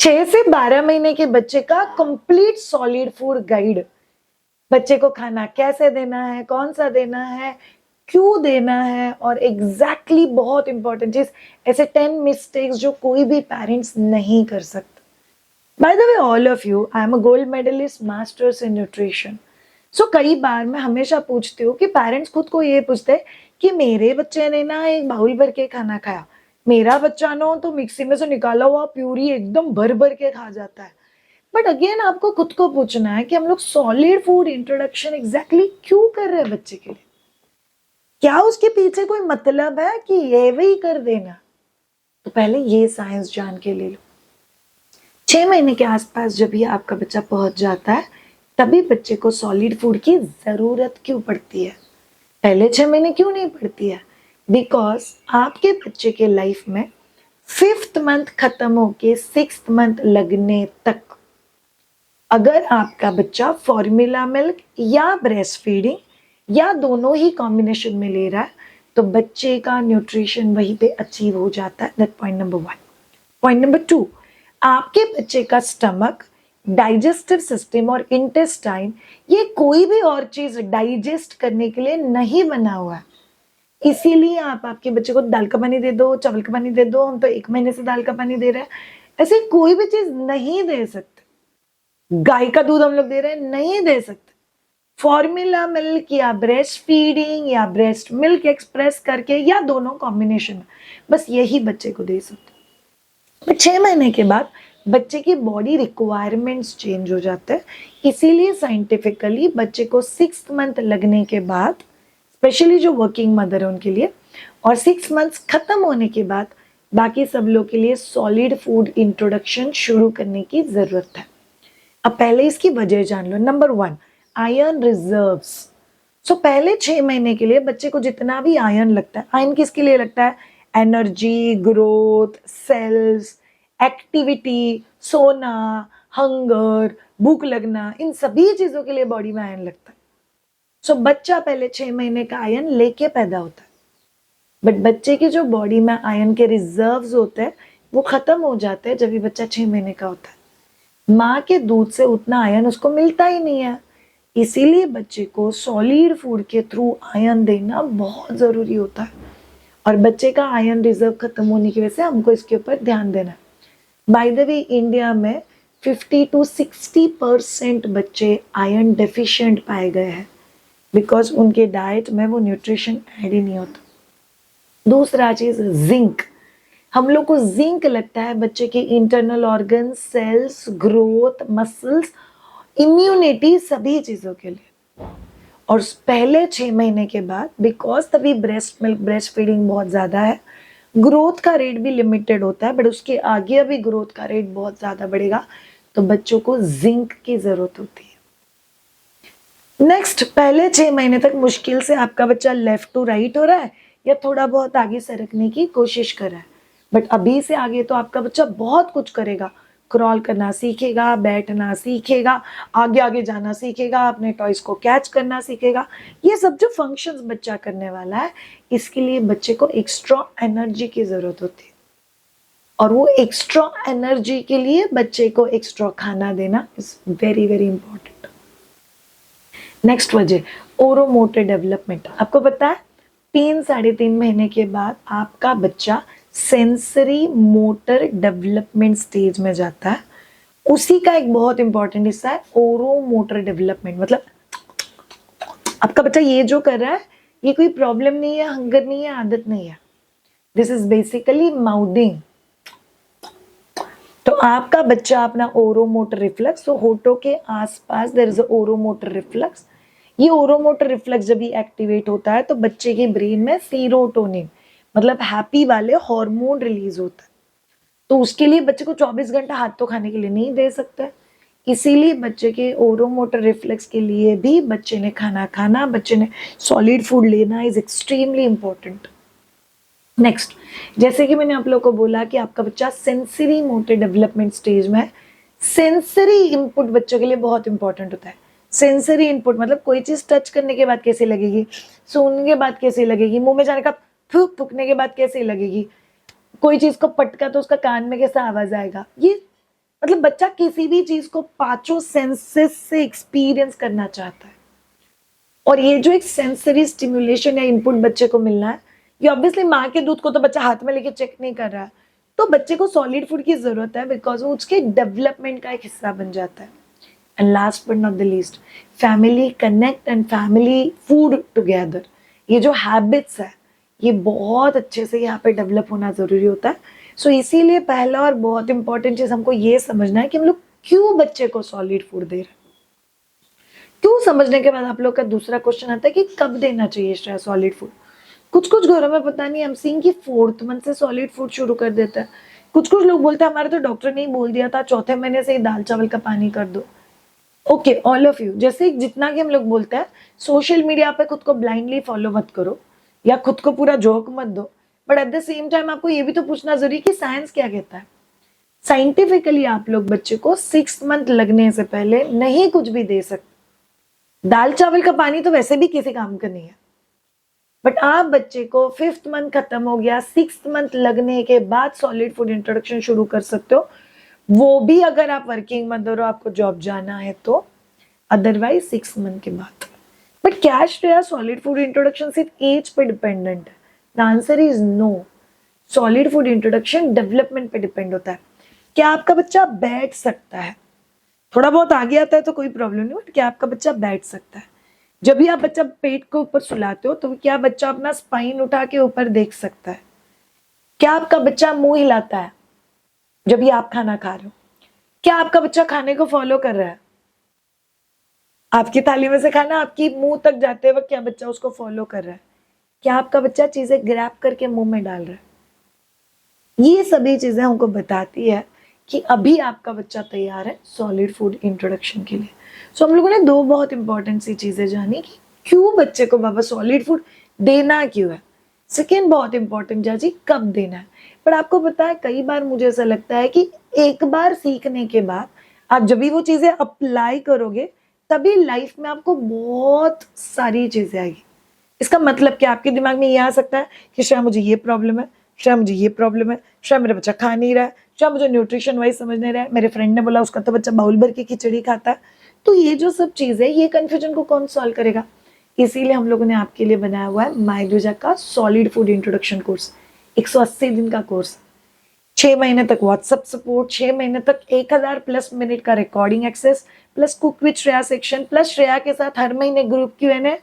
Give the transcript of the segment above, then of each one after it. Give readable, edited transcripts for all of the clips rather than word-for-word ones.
6 से 12 महीने के बच्चे का कंप्लीट सॉलिड फूड गाइड, बच्चे को खाना कैसे देना है, कौन सा देना है, क्यों देना है, और एग्जैक्टली बहुत इंपॉर्टेंट चीज, ऐसे 10 मिस्टेक्स जो कोई भी पेरेंट्स नहीं कर सकते. By the way all of you, I am a gold medalist masters in nutrition. So कई बार मैं हमेशा पूछती हूँ कि पेरेंट्स खुद को ये पूछते हैं कि मेरे बच्चे ने ना एक बाउल भर के खाना खाया, मेरा बच्चा ना तो मिक्सी में से निकाला हुआ प्यूरी एकदम भर भर के खा जाता है. बट अगेन आपको खुद को पूछना है कि हम लोग सॉलिड फूड इंट्रोडक्शन एग्जैक्टली क्यों कर रहे हैं बच्चे के लिए. क्या उसके पीछे कोई मतलब है कि ये वही कर देना. तो पहले ये साइंस जान के ले लो. 6 महीने के आसपास जब भी आपका बच्चा पहुंच जाता है, तभी बच्चे को सॉलिड फूड की जरूरत क्यों पड़ती है. पहले 6 महीने क्यों नहीं पड़ती है? बिकॉज आपके बच्चे के लाइफ में 5th मंथ खत्म होके 6th मंथ लगने तक अगर आपका बच्चा फॉर्मूला मिल्क या ब्रेस्ट फीडिंग या दोनों ही कॉम्बिनेशन में ले रहा है, तो बच्चे का न्यूट्रिशन वहीं पे अचीव हो जाता है. That point number 1. Point number 2, आपके बच्चे का स्टमक, डाइजेस्टिव सिस्टम और इंटेस्टाइन, ये कोई भी और चीज डाइजेस्ट करने के लिए नहीं बना हुआ है. इसीलिए आप आपके बच्चे को दाल का पानी दे दो, चावल का पानी दे दो, हम तो 1 महीने से दाल का पानी दे रहे हैं, ऐसे कोई भी चीज नहीं दे सकते. गाय का दूध हम लोग दे रहे हैं, नहीं दे सकते. फॉर्मूला मिल्क या ब्रेस्ट फीडिंग या ब्रेस्ट मिल्क एक्सप्रेस करके या दोनों कॉम्बिनेशन में, बस यही बच्चे को दे सकते. बट 6 महीने के बाद बच्चे की बॉडी रिक्वायरमेंट्स चेंज हो जाते हैं. इसीलिए साइंटिफिकली बच्चे को 6th मंथ लगने के बाद, स्पेशली जो वर्किंग मदर है उनके लिए, और 6 मंथ्स खत्म होने के बाद बाकी सब लोग के लिए सॉलिड फूड इंट्रोडक्शन शुरू करने की जरूरत है. अब पहले इसकी वजह जान लो. Number 1, iron reserves. सो पहले 6 महीने के लिए बच्चे को जितना भी आयरन लगता है, आयरन किसके लिए लगता है? एनर्जी, ग्रोथ, सेल्स, एक्टिविटी, सोना, हंगर, भूख लगना, इन सभी चीजों के लिए बॉडी में आयरन लगता है. सो बच्चा पहले 6 महीने का आयरन लेके पैदा होता है. बट बच्चे की जो बॉडी में आयरन के रिजर्व्स होते हैं वो खत्म हो जाते हैं जब भी बच्चा 6 महीने का होता है. माँ के दूध से उतना आयरन उसको मिलता ही नहीं है. इसीलिए बच्चे को सॉलिड फूड के थ्रू आयरन देना बहुत जरूरी होता है. और बच्चे का आयरन रिजर्व खत्म होने की वजह से हमको इसके ऊपर ध्यान देना है. बाय द वे, इंडिया में 50 to 60% बच्चे आयरन डेफिशिएंट पाए गए हैं, बिकॉज उनके डाइट में वो न्यूट्रिशन ऐड ही नहीं होता. दूसरा चीज, जिंक. हम लोग को जिंक लगता है बच्चे के internal organ, cells, growth, muscles, immunity, सभी चीजों के लिए. और पहले 6 महीने के बाद, बिकॉज तभी ब्रेस्ट मिल्क, ब्रेस्ट फीडिंग बहुत ज्यादा है, ग्रोथ का रेट भी लिमिटेड होता है, बट उसके आगे अभी ग्रोथ का रेट बहुत ज्यादा बढ़ेगा, तो बच्चों को जिंक की जरूरत होती है. नेक्स्ट, पहले 6 महीने तक मुश्किल से आपका बच्चा लेफ्ट टू राइट हो रहा है या थोड़ा बहुत आगे सरकने की कोशिश कर रहा है. बट अभी से आगे तो आपका बच्चा बहुत कुछ करेगा. क्रॉल करना सीखेगा, बैठना सीखेगा, आगे आगे जाना सीखेगा, अपने टॉयज को कैच करना सीखेगा. ये सब जो फंक्शंस बच्चा करने वाला है, इसके लिए बच्चे को एक्स्ट्रा एनर्जी की जरूरत होती है. और वो एक्स्ट्रा एनर्जी के लिए बच्चे को एक्स्ट्रा खाना देना is very very important. Next वजह, ओरोमोटर डेवलपमेंट. आपको पता है 3-3.5 महीने के बाद आपका बच्चा सेंसरी मोटर डेवलपमेंट स्टेज में जाता है. उसी का एक बहुत इंपॉर्टेंट हिस्सा है ओरोमोटर डेवलपमेंट. मतलब आपका बच्चा ये जो कर रहा है, ये कोई प्रॉब्लम नहीं है, हंगर नहीं है, आदत नहीं है. This is basically mouthing. तो आपका बच्चा अपना ओरोमोटर रिफ्लेक्स, तो होठों के आसपास देयर इज ओरोमोटर रिफ्लेक्स. ये ओरोमोटर रिफ्लेक्स जब भी एक्टिवेट होता है तो बच्चे के ब्रेन में सीरोटोनिन, मतलब हैप्पी वाले हार्मोन रिलीज होता है. तो उसके लिए बच्चे को 24 घंटा हाथ तो खाने के लिए नहीं दे सकते. इसीलिए बच्चे के ओरोमोटर रिफ्लेक्स के लिए भी बच्चे ने खाना खाना, बच्चे ने सॉलिड फूड लेना इज एक्सट्रीमली इंपॉर्टेंट. नेक्स्ट, जैसे कि मैंने आप लोगों को बोला कि आपका बच्चा सेंसरी मोटर डेवलपमेंट स्टेज में है. सेंसरी इनपुट बच्चों के लिए बहुत इंपॉर्टेंट होता है. सेंसरी इनपुट मतलब कोई चीज टच करने के बाद कैसे लगेगी, सूंघने के बाद कैसे लगेगी, मुंह में जाने का फूकने के बाद कैसे लगेगी, कोई चीज को पटका तो उसका कान में कैसा आवाज आएगा. ये मतलब बच्चा किसी भी चीज को पांचों सेंसेस से एक्सपीरियंस करना चाहता है, और ये जो एक सेंसरी स्टिमुलेशन या इनपुट बच्चे को मिलना है, ये ऑब्वियसली माँ के दूध को तो बच्चा हाथ में लेके चेक नहीं कर रहा है, तो बच्चे को सॉलिड फूड की जरूरत है, बिकॉज वो उसके डेवलपमेंट का एक हिस्सा बन जाता है। And last but not the least, family connect and family food together, ये जो हैबिट्स है ये बहुत अच्छे से यहाँ पे डेवलप होना जरूरी होता है। सो इसीलिए पहला और बहुत इंपॉर्टेंट चीज हमको ये समझना है कि हम लोग क्यों बच्चे को सॉलिड फूड दे रहे हैं। क्यों समझने के बाद आप लोग का दूसरा क्वेश्चन आता है कि कब देना चाहिए श्रेया सॉलिड फूड। कुछ कुछ घरों में पता नहीं, हम सीन की 4th मंथ से सॉलिड फूड शुरू कर देता है। कुछ कुछ लोग बोलते हैं हमारे तो डॉक्टर ने ही बोल दिया था 4थे महीने से ही दाल चावल का पानी कर दो। ओके, ऑल ऑफ यू, जैसे जितना कि हम लोग बोलते हैं सोशल मीडिया पे खुद को ब्लाइंडली फॉलो मत करो या खुद को पूरा जोक मत दो, but at the same time आपको ये भी तो पूछना जरूरी कि साइंस क्या कहता है। साइंटिफिकली आप लोग बच्चे को 6th मंथ लगने से पहले नहीं कुछ भी दे सकते। दाल चावल का पानी तो वैसे भी किसी काम का नहीं है, बट आप बच्चे को 5th मंथ खत्म हो गया 6th मंथ लगने के बाद सॉलिड फूड इंट्रोडक्शन शुरू कर सकते हो, वो भी अगर आप वर्किंग मदर हो, आपको जॉब जाना है तो, अदरवाइज 6 मंथ के बाद। बट क्या श्रेया सॉलिड फूड इंट्रोडक्शन सिर्फ एज पे डिपेंडेंट है? The answer is no. Solid food introduction development पे डिपेंड होता है। क्या आपका बच्चा बैठ सकता है? थोड़ा बहुत आगे आता है तो कोई प्रॉब्लम नहीं, बट क्या आपका बच्चा बैठ सकता है? जब भी आप बच्चा पेट को ऊपर सुलाते हो तो क्या बच्चा अपना स्पाइन उठा के ऊपर देख सकता है? क्या आपका बच्चा मुंह हिलाता है जब भी आप खाना खा रहे हो? क्या आपका बच्चा खाने को फॉलो कर रहा है? आपकी थाली में से खाना आपकी मुंह तक जाते वक्त क्या बच्चा उसको फॉलो कर रहा है? क्या आपका बच्चा चीजें ग्रैब करके मुंह में डाल रहा है? ये सभी चीजें हमको बताती है कि अभी आपका बच्चा तैयार है सॉलिड फूड इंट्रोडक्शन के लिए। सो हम लोगों ने 2 बहुत इंपॉर्टेंट सी चीजें जानी कि क्यों बच्चे को बाबा सॉलिड फूड देना क्यों है। सेकेंड बहुत इंपॉर्टेंट जाजी, कब देना है। पर आपको पता है कई बार मुझे ऐसा लगता है कि एक बार सीखने के बाद आप जब भी वो चीजें अप्लाई करोगे तभी लाइफ में आपको बहुत सारी चीजें आएगी। इसका मतलब क्या, आपके दिमाग में ये आ सकता है कि श्रेया मुझे ये प्रॉब्लम है, श्रेया मुझे ये प्रॉब्लम है, श्रेया मेरा बच्चा खा नहीं रहा है, श्रेया मुझे न्यूट्रिशन वाइज समझ नहीं रहा है, मेरे फ्रेंड ने बोला उसका तो बच्चा बाउल भर के खिचड़ी खाता है। तो ये जो सब चीजें, ये कंफ्यूजन को कौन सॉल्व करेगा? इसीलिए हम लोगों ने आपके लिए बनाया हुआ है माइग्रोजा का सॉलिड फूड इंट्रोडक्शन कोर्स। 180 दिन का कोर्स, 6 महीने तक व्हाट्सएप सपोर्ट, 6 महीने तक 1000+ मिनट का recording access, plus cook with Shreya section, plus Shreya के साथ हर महीने ग्रुप Q&A,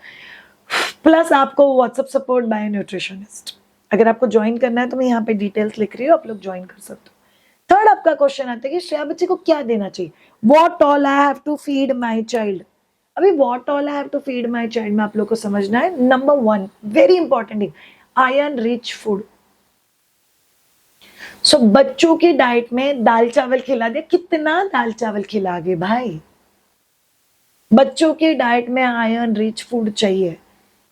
प्लस आपको व्हाट्सएप सपोर्ट बाय न्यूट्रिशनिस्ट। अगर आपको ज्वाइन करना है तो मैं यहाँ पे डिटेल्स लिख रही हूँ, आप लोग ज्वाइन कर सकते हो। थर्ड आपका क्वेश्चन आता है कि श्रेया बच्चे को क्या देना चाहिए, what all I have to feed my child. अभी what all I have to feed my child में आप लोग को समझना है, number 1 very important thing, iron rich food. So बच्चों की डाइट में दाल चावल खिला दे, कितना दाल चावल खिला गए भाई? बच्चों की डाइट में आयरन रिच फूड चाहिए।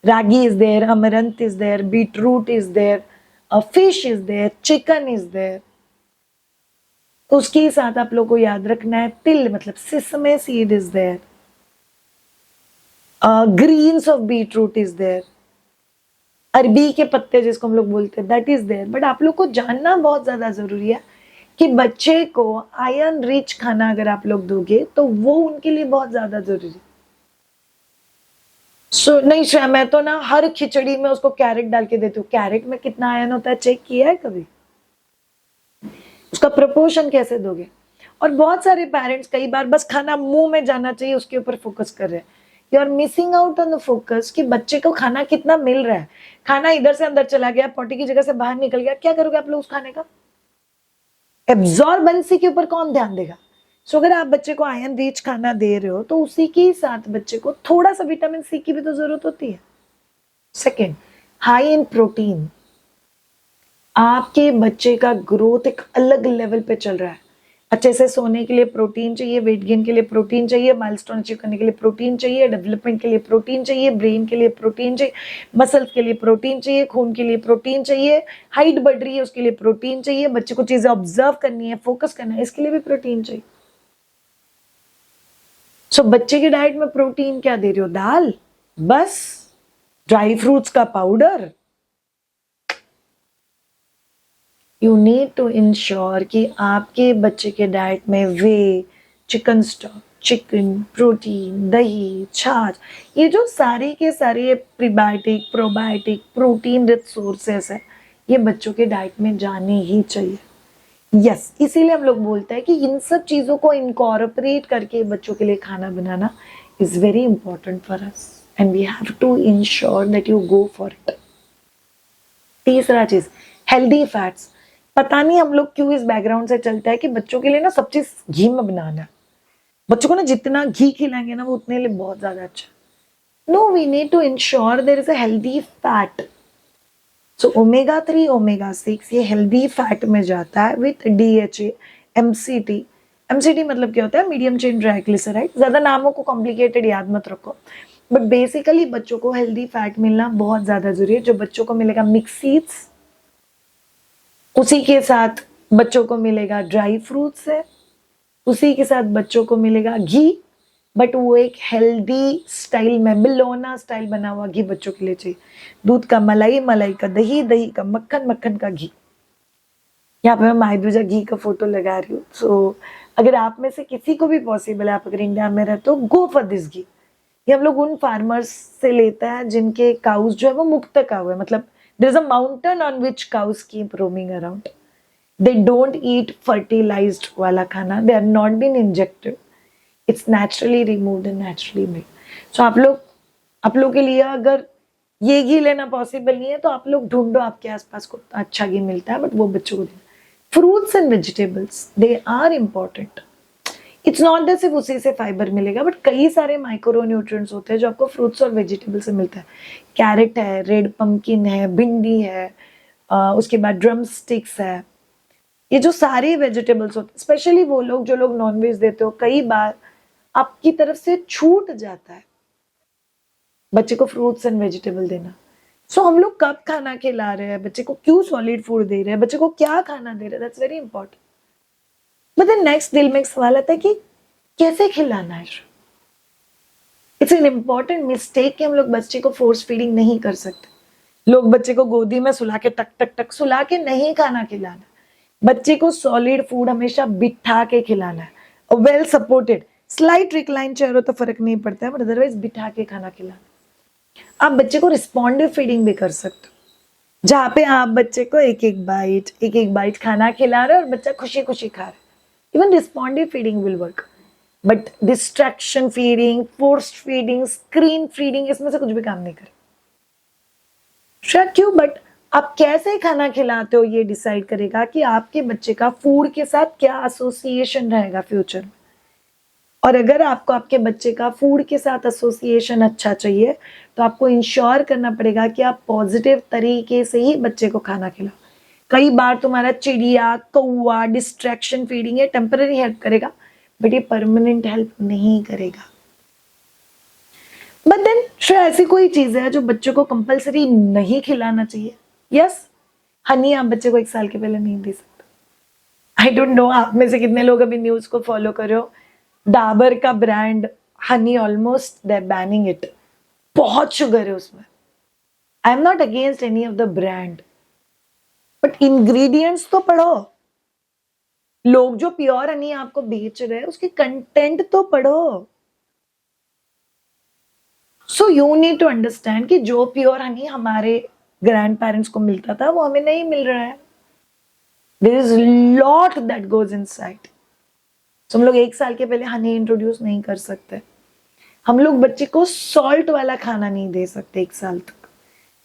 Ragi is there, amaranth is there, beetroot is there, fish is there, chicken is there. उसके साथ आप लोग को याद रखना है तिल मतलब sesame seed is there, greens of beetroot is there, अरबी के पत्ते जिसको हम लोग बोलते हैं दैट इज देयर। बट आप लोग को जानना बहुत ज्यादा जरूरी है कि बच्चे को आयरन रिच खाना अगर आप लोग दोगे तो वो उनके लिए बहुत ज्यादा जरूरी है। नहीं श्रेया मैं तो ना हर खिचड़ी में उसको कैरेट डाल के देती हूँ। कैरेट में कितना आयरन होता है चेक किया है कभी? उसका प्रोपोर्शन कैसे दोगे? और बहुत सारे पेरेंट्स कई बार बस खाना मुंह में जाना चाहिए उसके ऊपर फोकस कर रहे हैं। You are missing out on the focus कि बच्चे को खाना कितना मिल रहा है। खाना इधर से अंदर चला गया, पोटी की जगह से बाहर निकल गया, क्या करोगे आप लोग उस खाने का? एब्जॉर्बेंसी के ऊपर कौन ध्यान देगा? सो अगर आप बच्चे को आयरन रिच खाना दे रहे हो तो उसी के साथ बच्चे को थोड़ा सा विटामिन सी की भी तो जरूरत होती है। Second, high in protein. आपके बच्चे का ग्रोथ एक अलग लेवल पे चल रहा है। अच्छे से सोने के लिए प्रोटीन चाहिए, वेट गेन के लिए प्रोटीन चाहिए, माइलस्टोन अचीव करने के लिए प्रोटीन चाहिए, डेवलपमेंट के लिए प्रोटीन चाहिए, ब्रेन के लिए प्रोटीन चाहिए, मसल्स के लिए प्रोटीन चाहिए, खून के लिए प्रोटीन चाहिए, हाइट बढ़ रही है उसके लिए प्रोटीन चाहिए, बच्चे को चीजें ऑब्जर्व करनी है, फोकस करना है, इसके लिए भी प्रोटीन चाहिए। सो बच्चे की डाइट में प्रोटीन क्या दे रहे हो? दाल बस? ड्राई फ्रूट्स का powder? You need to ensure कि आपके बच्चे के डाइट में whey, chicken stock, chicken, protein, दही, छाछ, ये जो सारे के सारे prebiotic, probiotic, protein rich sources है, ये बच्चों के डाइट में जाने ही चाहिए। यस, इसीलिए हम लोग बोलते हैं कि इन सब चीजों को इनकॉर्पोरेट करके बच्चों के लिए खाना बनाना is very important for us and we have to ensure that you go for it. तीसरा चीज, हेल्दी फैट्स। पता नहीं हम लोग क्यों इस बैकग्राउंड से चलता है कि बच्चों के लिए ना सब चीज घी में बनाना है, बच्चों को ना जितना घी खिलाएंगे ना वो उतने लिए बहुत ज्यादा अच्छा। No, we need to ensure there is a healthy fat. So omega 3, omega 6 ये हेल्दी फैट में जाता है विथ DHA, MCT। MCT मतलब क्या होता है? Medium chain triglyceride. ज्यादा नामों को कॉम्प्लिकेटेड याद मत रखो, बट बेसिकली बच्चों को हेल्दी फैट मिलना बहुत ज्यादा जरूरी है। जो बच्चों को मिलेगा मिक्स सीड्स, उसी के साथ बच्चों को मिलेगा ड्राई फ्रूट्स है, उसी के साथ बच्चों को मिलेगा घी, बट वो एक हेल्दी स्टाइल में, बिलोना स्टाइल बना हुआ घी बच्चों के लिए चाहिए। दूध का मलाई, मलाई का दही, दही का मक्खन, मक्खन का घी। यहाँ पे मैं माइदूजा घी का फोटो लगा रही हूँ। सो अगर आप में से किसी को भी पॉसिबल है, आप अगर इंडिया में रहते हो, गो फॉर दिस घी। ये हम लोग उन फार्मर्स से लेते हैं जिनके काउस जो है वो मुक्त काउ है, मतलब there is a mountain on which cows keep roaming around. They don't eat fertilised वाला खाना, they are not been injected, it's naturally removed and naturally made. So आप लोग के लिए अगर ये घी लेना पॉसिबल नहीं है तो आप लोग ढूंढो आपके आसपास को अच्छा घी मिलता है, बट वो बच्चों को देना। Fruits and vegetables, they are important. It's not that सिर्फ उसी से फाइबर मिलेगा, बट कई सारे माइक्रो न्यूट्रिएंट्स होते हैं जो आपको फ्रूट्स और वेजिटेबल से मिलता है। कैरेट है, रेड पंपकिन है, भिंडी है, उसके बाद ड्रम स्टिक्स है। ये जो सारे वेजिटेबल्स होते हैं, स्पेशली वो लोग जो लोग नॉनवेज देते हो, कई बार आपकी तरफ से छूट जाता है बच्चे को फ्रूट्स एंड वेजिटेबल देना। सो हम लोग कब खाना खिला रहे हैं बच्चे को, क्यों सॉलिड फूड दे रहे हैं, बच्चे को क्या खाना दे रहे हैं, that's very important. But next दिल में एक सवाल आता है कि कैसे खिलाना है। इट्स एन इम्पॉर्टेंट मिस्टेक कि हम लोग बच्चे को फोर्स फीडिंग नहीं कर सकते। लोग बच्चे को गोदी में सुला के टक टक टक सुला के नहीं खाना खिलाना। बच्चे को सॉलिड फूड हमेशा बिठा के खिलाना है, और well supported. Slight recline chair हो तो फर्क नहीं पड़ता है, बट अदरवाइज बिठा के खाना खिलाना। आप बच्चे को रिस्पॉन्डिव फीडिंग भी कर सकते हो, जहां पे आप बच्चे को एक एक बाइट खाना खिला रहे हो और बच्चा खुशी खुशी खा रहा है। Even responsive feeding will work, but distraction feeding, forced feeding, screen feeding, इसमें से कुछ भी काम नहीं करे। शायद क्यों, बट आप कैसे खाना खिलाते हो ये डिसाइड करेगा कि आपके बच्चे का फूड के साथ क्या एसोसिएशन रहेगा फ्यूचर में। और अगर आपको आपके बच्चे का फूड के साथ एसोसिएशन अच्छा चाहिए तो आपको इंश्योर करना पड़ेगा कि आप पॉजिटिव तरीके से ही बच्चे को खाना खिलाओ। कई बार तुम्हारा चिड़िया, कौवा, डिस्ट्रैक्शन फीडिंग, ये टेम्पररी हेल्प करेगा, बट ये परमानेंट हेल्प नहीं करेगा। बट देन शायद ऐसी कोई चीज है जो बच्चों को कंपलसरी नहीं खिलाना चाहिए। यस, हनी आप बच्चे को 1 साल के पहले नहीं दे सकते। आई डोंट नो आप में से कितने लोग अभी न्यूज को फॉलो कर रहे हो। डाबर का brand Honey, almost they banning it. बहुत शुगर है उसमें। I am not against any of the brand, but ingredients तो पढ़ो। लोग जो प्योर हनी आपको बेच रहे हैं उसके कंटेंट तो पढ़ो। So you need to understand कि जो प्योर हनी हमारे ग्रैंड पेरेंट्स को मिलता था वो हमें नहीं मिल रहा है। There is lot that goes inside. तो हम लोग 1 साल के पहले हनी इंट्रोड्यूस नहीं कर सकते। हम लोग बच्चे को सॉल्ट वाला खाना नहीं दे सकते 1 साल तक।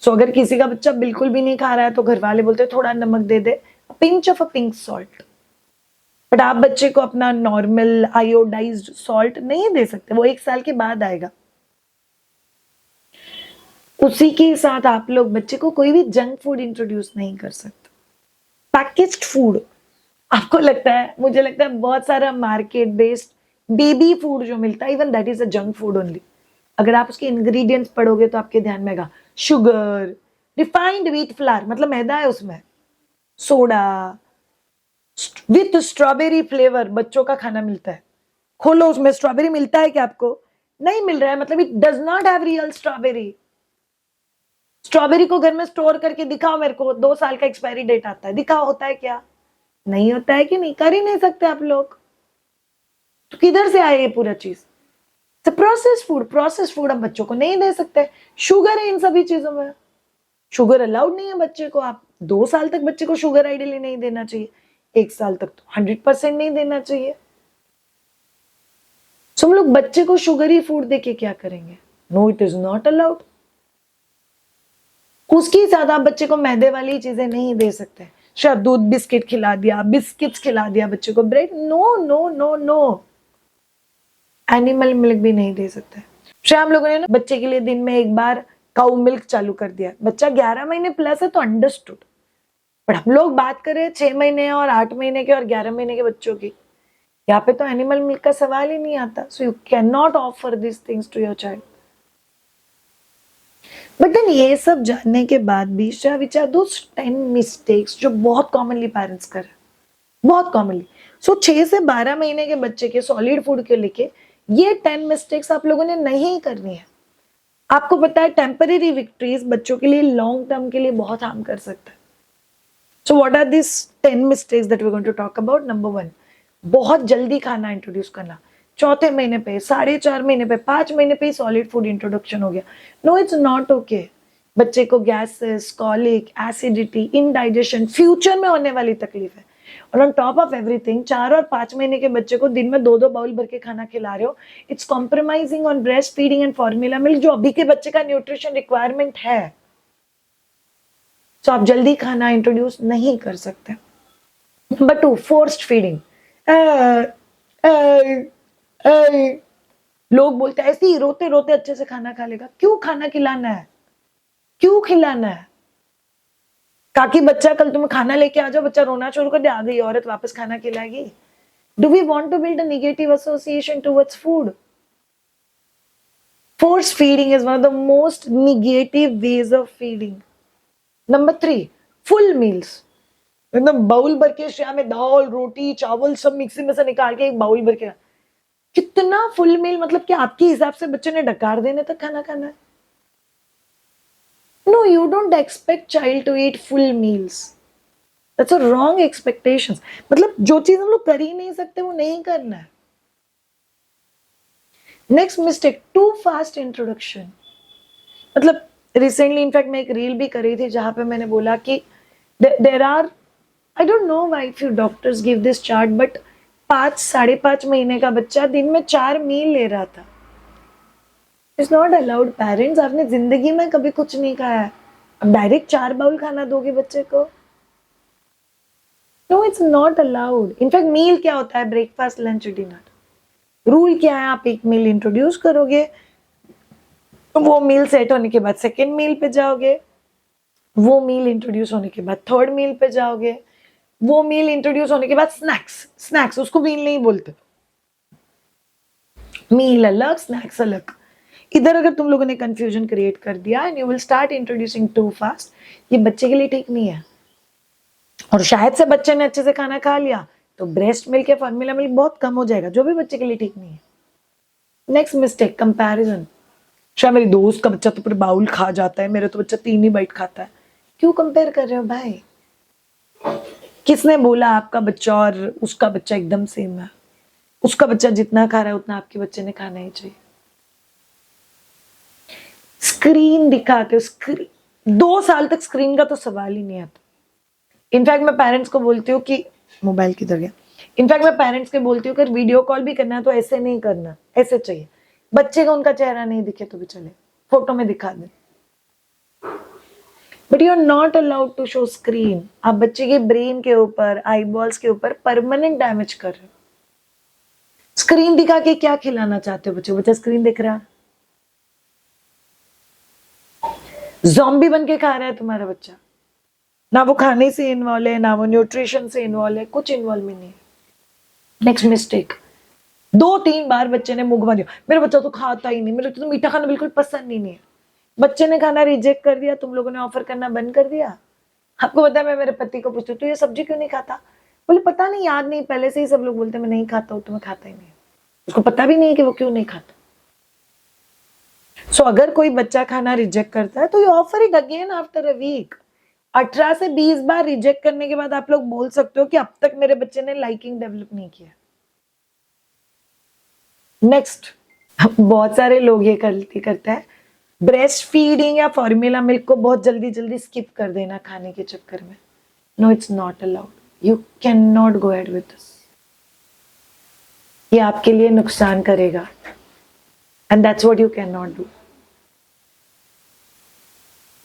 सो अगर किसी का बच्चा बिल्कुल भी नहीं खा रहा है तो घर वाले बोलते थोड़ा नमक दे दे, pinch of a pink salt. But आप बच्चे को अपना नॉर्मल आयोडाइज्ड सॉल्ट नहीं दे सकते, वो 1 साल के बाद आएगा। उसी के साथ आप लोग बच्चे को कोई भी जंक फूड इंट्रोड्यूस नहीं कर सकते। पैकेज्ड फूड, आपको लगता है, मुझे लगता है बहुत सारा मार्केट बेस्ड बेबी फूड जो मिलता है, even that is a junk food only. अगर आप उसके इंग्रेडिएंट्स पढ़ोगे तो आपके ध्यान में आएगा शुगर, रिफाइंड व्हीट फ्लावर, मतलब मैदा है उसमें, सोडा विथ स्ट्रॉबेरी फ्लेवर बच्चों का खाना मिलता है। खोलो उसमें स्ट्रॉबेरी मिलता है क्या आपको? नहीं मिल रहा है, मतलब it does not have real strawberry. Strawberry को घर में स्टोर करके दिखाओ मेरे को, 2 साल का एक्सपायरी डेट आता है, दिखाओ होता है क्या? नहीं होता है कि नहीं, कर ही नहीं सकते आप लोग। तो किधर से आए ये पूरा चीज? तो प्रोसेस फूड हम बच्चों को नहीं दे सकते। शुगर है इन सभी चीजों में, शुगर अलाउड नहीं है बच्चे को। आप 2 साल तक बच्चे को शुगर आइडियली नहीं देना चाहिए, 1 साल तक तो 100% नहीं देना चाहिए। तो हम लोग बच्चे को शुगरी फूड देके क्या करेंगे? No, it is not allowed. उसकी ज्यादा आप बच्चे को मैदे वाली चीजें नहीं दे सकते। शायद दूध बिस्किट खिला दिया, बिस्किट्स खिला दिया बच्चे को, bread, no no no no. Animal milk भी नहीं दे सकते। शायद हम लोगों ने ना बच्चे के लिए दिन में एक बार काउ मिल्क चालू कर दिया। बच्चा 11 महीने प्लस है तो अंडरस्टूड, पर हम लोग बात करें 6 महीने और 8 महीने के और 11 महीने के बच्चों की, यहाँ पे तो एनिमल मिल्क का सवाल ही नहीं आता। So you can not offer this things to your child. But then ये सब जानने के बाद भी विच आर दोस 10 मिस्टेक्स जो बहुत कॉमनली पेरेंट्स कर, बहुत कॉमनली। सो 6 से 12 महीने के बच्चे के सॉलिड फूड के लेके ये 10 मिस्टेक्स आप लोगों ने नहीं करनी है। आपको पता है टेम्परेरी विक्ट्रीज बच्चों के लिए लॉन्ग टर्म के लिए बहुत हार्म कर सकता है। So what are this 10 mistakes that we are going to talk about? Number 1, बहुत जल्दी खाना इंट्रोड्यूस करना। 4थे महीने पे, 4.5 महीने पे, 5 महीने पे ही सॉलिड फूड इंट्रोडक्शन हो गया। No, it's not okay. बच्चे को gases, colic, acidity, indigestion, future में होने वाली तकलीफ है। और ऑन टॉप ऑफ एवरीथिंग 4 और 5 महीने के बच्चे को दिन में 2-2 बाउल भर के खाना खिला रहे हो। It's compromising on breast feeding and formula milk, जो अभी के बच्चे का न्यूट्रिशन रिक्वायरमेंट है। तो आप जल्दी खाना इंट्रोड्यूस नहीं कर सकते। Number 2, forced feeding. लोग बोलते हैं ऐसे ही रोते रोते अच्छे से खाना खा लेगा। क्यों खाना खिलाना है? क्यों खिलाना है? ताकि बच्चा कल तुम्हें खाना लेके आ जाओ, बच्चा रोना शुरू कर दे, आ गई औरत वापस खाना खिलाएगी। Do we want to build a negative association towards food? Force feeding is one of the most negative ways of feeding. Number 3, full meals. एकदम बाउल भर के शाम में दाल, रोटी, चावल सब मिक्सी में से निकाल के एक बाउल भर के। कितना फुल मील? मतलब कि आपके हिसाब से बच्चे ने डकार देने तक खाना खाना है? No, you don't expect child to eat full meals. That's a wrong expectations. मतलब जो चीज हम लोग कर ही नहीं सकते वो नहीं करना है। Next mistake, too fast introduction. मतलब रिसेंटली इनफैक्ट मैं एक रील भी करी थी जहां पे मैंने बोला कि there are, I don't know why few doctors give this chart, but 5-5.5 महीने का बच्चा दिन में 4 मील ले रहा था। It's not allowed. पेरेंट्स, आपने जिंदगी में कभी कुछ नहीं खाया है, अब डायरेक्ट 4 बाउल खाना दोगे बच्चे को? No, it's not allowed. In fact meal क्या होता है? Breakfast, lunch, dinner. रूल क्या है? आप एक मील इंट्रोड्यूस करोगे, वो मील सेट होने के बाद सेकेंड मील पे जाओगे, वो मील इंट्रोड्यूस होने के बाद थर्ड मील पे जाओगे, वो मील इंट्रोड्यूस होने के बाद स्नैक्स, उसको मील नहीं बोलते, मील अलग, स्नैक्स अलग। इधर अगर तुम लोगों ने कंफ्यूजन क्रिएट कर दिया and you will start introducing too fast, ये बच्चे के लिए ठीक नहीं है। और शायद से बच्चे ने अच्छे से खाना खा लिया तो ब्रेस्ट मिल्क या फॉर्मूला मिल्क बहुत कम हो जाएगा, जो भी बच्चे के लिए ठीक नहीं है। Next mistake, comparison. शायद मेरी दोस्त का बच्चा तो पूरे बाउल खा जाता है, मेरा तो बच्चा 3 ही बाइट खाता है। क्यों कंपेयर कर रहे हो भाई? किसने बोला आपका बच्चा और उसका बच्चा एकदम सेम है? उसका बच्चा जितना खा रहा है उतना आपके बच्चे ने खाना ही चाहिए। स्क्रीन दिखाते हो, 2 साल तक स्क्रीन का तो सवाल ही नहीं आता। इनफैक्ट मैं पेरेंट्स को बोलती हूँ कि मोबाइल किधर गया, इनफैक्ट मैं पेरेंट्स को बोलती हूँ कि वीडियो कॉल भी करना है तो ऐसे नहीं करना, ऐसे चाहिए। बच्चे को उनका चेहरा नहीं दिखे तो भी चले, फोटो में दिखा दे, but you are not allowed to show screen. आप बच्चे के ब्रेन के ऊपर, आईबॉल्स के ऊपर परमानेंट डैमेज कर रहे हो। स्क्रीन दिखा के क्या खिलाना चाहते हो बच्चे? बच्चा स्क्रीन दिख रहा, ज़ॉम्बी बन के खा रहा है तुम्हारा बच्चा। ना वो खाने से इन्वॉल्व है, ना वो न्यूट्रिशन से इन्वॉल्व है, कुछ इन्वॉल्व नहीं है। नेक्स्ट मिस्टेक, 2-3 बार बच्चे ने मुंह घुमा दिया, मेरा बच्चा तो खाता ही नहीं, मेरे बच्चे तो मीठा खाना बिल्कुल पसंद ही नहीं है। बच्चे ने खाना रिजेक्ट कर दिया, तुम लोगों ने ऑफर करना बंद कर दिया। आपको पता है, मैं मेरे पति को पूछती हूँ तो ये सब्जी क्यों नहीं खाता? बोले पता नहीं, याद नहीं, पहले से ही सब लोग बोलते मैं नहीं खाता हूँ तो मैं खाता ही नहीं। उसको पता भी नहीं है कि वो क्यों नहीं खाता। सो अगर कोई बच्चा खाना रिजेक्ट करता है तो you offer it again after a week. 18 से 20 बार रिजेक्ट करने के बाद आप लोग बोल सकते हो कि अब तक मेरे बच्चे ने लाइकिंग डेवलप नहीं किया। नेक्स्ट, बहुत सारे लोग ये गलती करते हैं, ब्रेस्ट फीडिंग या फॉर्मूला मिल्क को बहुत जल्दी जल्दी स्किप कर देना खाने के चक्कर में। No, it's not allowed, you can not go ahead with this. ये आपके लिए नुकसान करेगा and that's what you can not do.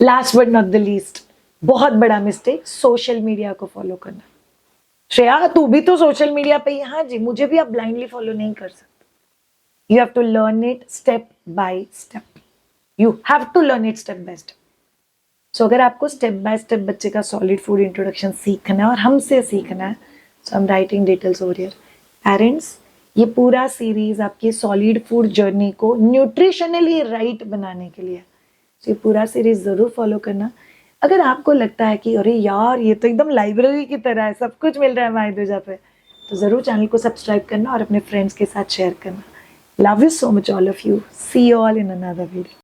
Last but not the least, बहुत बड़ा मिस्टेक, सोशल मीडिया को फॉलो करना। श्रेया तू भी तो सोशल मीडिया पे ही, हाँ जी, मुझे भी आप ब्लाइंडली फॉलो नहीं कर सकते। You have to learn it step by step. You have to learn it step by step. So अगर आपको स्टेप बाय स्टेप बच्चे का सॉलिड फूड इंट्रोडक्शन सीखना है और हमसे सीखना है, so I'm writing details over here. Parents, ये पूरा सीरीज आपकी सॉलिड फूड जर्नी को न्यूट्रिशनली राइट बनाने के लिए, so ये पूरा सीरीज जरूर फॉलो करना। अगर आपको लगता है कि अरे यार ये तो एकदम लाइब्रेरी की तरह है, सब कुछ मिल रहा है माइदुजा पे, तो जरूर चैनल को सब्सक्राइब करना और अपने फ्रेंड्स के साथ शेयर करना। Love you so much, all of you. See you all in another video.